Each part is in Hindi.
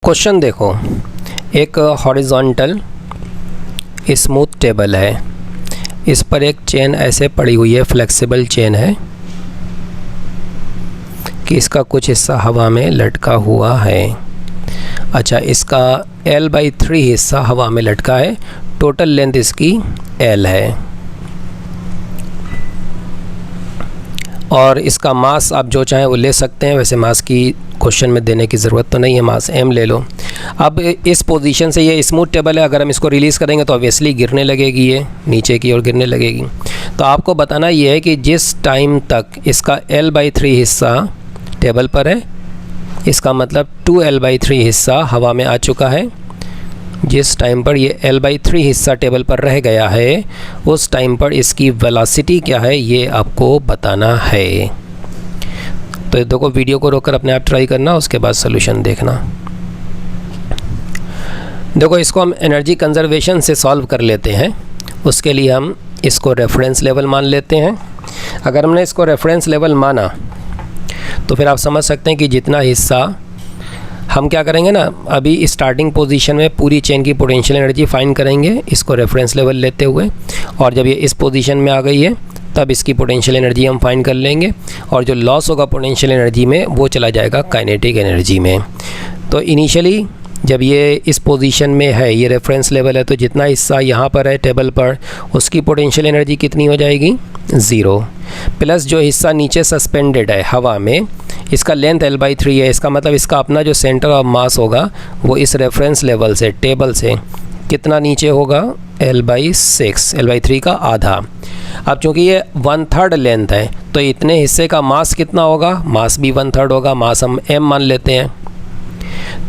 क्वेश्चन देखो, एक हॉरिजॉन्टल स्मूथ टेबल है, इस पर एक चेन ऐसे पड़ी हुई है, फ्लेक्सिबल चेन है कि इसका कुछ हिस्सा हवा में लटका हुआ है। अच्छा, इसका L/3 हिस्सा हवा में लटका है, टोटल लेंथ इसकी L है और इसका मास आप जो चाहें वो ले सकते हैं। वैसे मास की क्वेश्चन में देने की ज़रूरत तो नहीं है, मास m ले लो। अब इस पोजीशन से ये स्मूथ टेबल है, अगर हम इसको रिलीज़ करेंगे तो ऑब्वियसली गिरने लगेगी, ये नीचे की ओर गिरने लगेगी। तो आपको बताना ये है कि जिस टाइम तक इसका L/3 हिस्सा टेबल पर है, इसका मतलब 2L/3 हिस्सा हवा में आ चुका है। जिस टाइम पर ये L/3 हिस्सा टेबल पर रह गया है, उस टाइम पर इसकी वेलोसिटी क्या है ये आपको बताना है। तो देखो, वीडियो को रोककर अपने आप ट्राई करना, उसके बाद सोल्यूशन देखना। देखो, इसको हम एनर्जी कंजर्वेशन से सॉल्व कर लेते हैं। उसके लिए हम इसको रेफरेंस लेवल मान लेते हैं। अगर हमने इसको रेफरेंस लेवल माना तो फिर आप समझ सकते हैं कि जितना हिस्सा हम क्या करेंगे ना, अभी स्टार्टिंग पोजीशन में पूरी चेन की पोटेंशियल एनर्जी फाइंड करेंगे इसको रेफरेंस लेवल लेते हुए, और जब ये इस पोजीशन में आ गई है तब इसकी पोटेंशियल एनर्जी हम फाइंड कर लेंगे, और जो लॉस होगा पोटेंशियल एनर्जी में वो चला जाएगा काइनेटिक एनर्जी में। तो इनिशियली जब ये इस पोजीशन में है, ये रेफरेंस लेवल है, तो जितना हिस्सा यहाँ पर है टेबल पर, उसकी पोटेंशियल एनर्जी कितनी हो जाएगी, 0, प्लस जो हिस्सा नीचे सस्पेंडेड है हवा में, इसका लेंथ L/3 है। इसका मतलब इसका अपना जो सेंटर ऑफ मास होगा वो इस रेफरेंस लेवल से, टेबल से कितना नीचे होगा, L/6, L/3 का आधा। अब चूँकि ये 1/3 लेंथ है तो इतने हिस्से का मास कितना होगा, मास भी 1/3 होगा। मास हम m मान लेते हैं,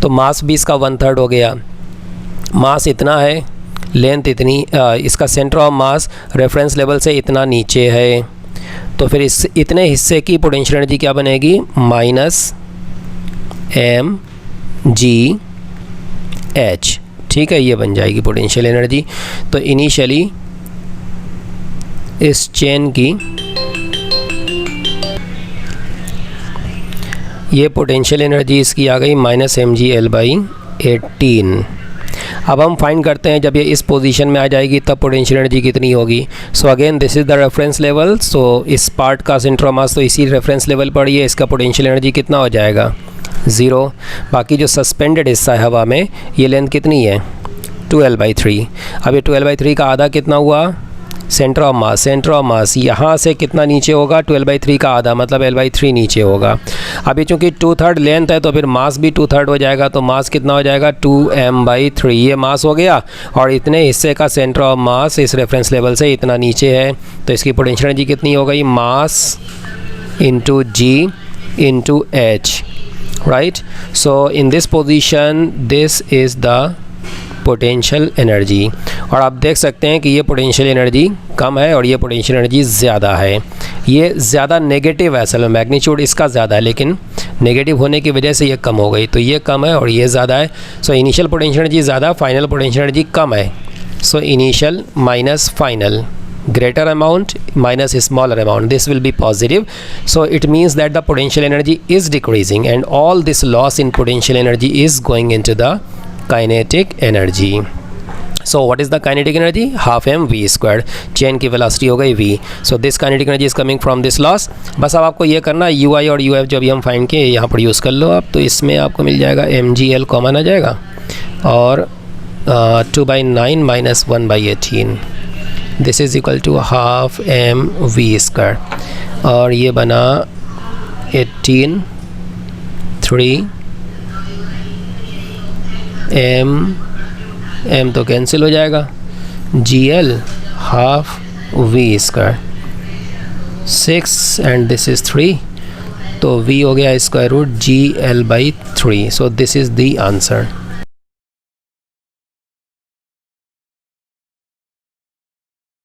तो मास भी इसका 1/3 हो गया। मास इतना है, लेंथ इतनी, इसका centre of mass reference level से इतना नीचे है, तो फिर इस इतने हिस्से की पोटेंशियल एनर्जी क्या बनेगी, -mgh। ठीक है, ये बन जाएगी पोटेंशियल एनर्जी। तो इनिशियली इस चेन की ये पोटेंशियल एनर्जी इसकी आ गई -mgL/18। अब हम फाइंड करते हैं जब ये इस पोजीशन में आ जाएगी तब पोटेंशियल एनर्जी कितनी होगी। So again this is the reference level. So इस पार्ट का सेंटर ऑफ मास तो इसी रेफरेंस लेवल पर ही है, इसका पोटेंशियल एनर्जी कितना हो जाएगा, 0। बाकी जो सस्पेंडेड हिस्सा है हवा में, ये लेंथ कितनी है, 2L/3। अब ये 2L/3 का आधा कितना हुआ, centre of mass. Centre of mass यहाँ से कितना नीचे होगा, 2L/3 का आधा, मतलब L/3 नीचे होगा। अभी चूँकि 2/3 लेंथ है तो फिर मास भी 2/3 हो जाएगा, तो मास कितना हो जाएगा, 2m/3। ये मास हो गया, और इतने हिस्से का सेंटर ऑफ मास इस रेफरेंस लेवल से इतना नीचे है, तो इसकी पोटेंशियल एनर्जी कितनी हो गई, mass into g into h, right. So in this position this is the potential energy. और आप देख सकते हैं कि ये पोटेंशियल एनर्जी कम है और ये पोटेंशियल एनर्जी ज़्यादा है। ये ज़्यादा नेगेटिव है, असल में मैग्नीट्यूड इसका ज़्यादा है, लेकिन नेगेटिव होने की वजह से ये कम हो गई। तो ये कम है और ये ज़्यादा है। सो इनिशियल पोटेंशियल एनर्जी ज़्यादा, फाइनल पोटेंशियल एनर्जी कम है। So initial minus final, greater amount minus smaller amount, this will be positive. So it means that the potential energy is decreasing and all this loss in potential energy is going into the kinetic energy. So what is the kinetic energy, half m v squared, chain की वेलोसिटी हो गई v. So this kinetic energy is coming from this loss. बस अब आपको ये करना, ui और uf जो भी हम फाइंड किए यहाँ पर यूज़ कर लो आप, तो इसमें आपको मिल जाएगा mgl कॉमन आ जाएगा, और 2/9 minus 1/18, this is equal to half mv square, और ये बना 18 3 m तो कैंसिल हो जाएगा, gl half v square 6 and this is 3, तो v हो गया square root gl/3। So this is the answer.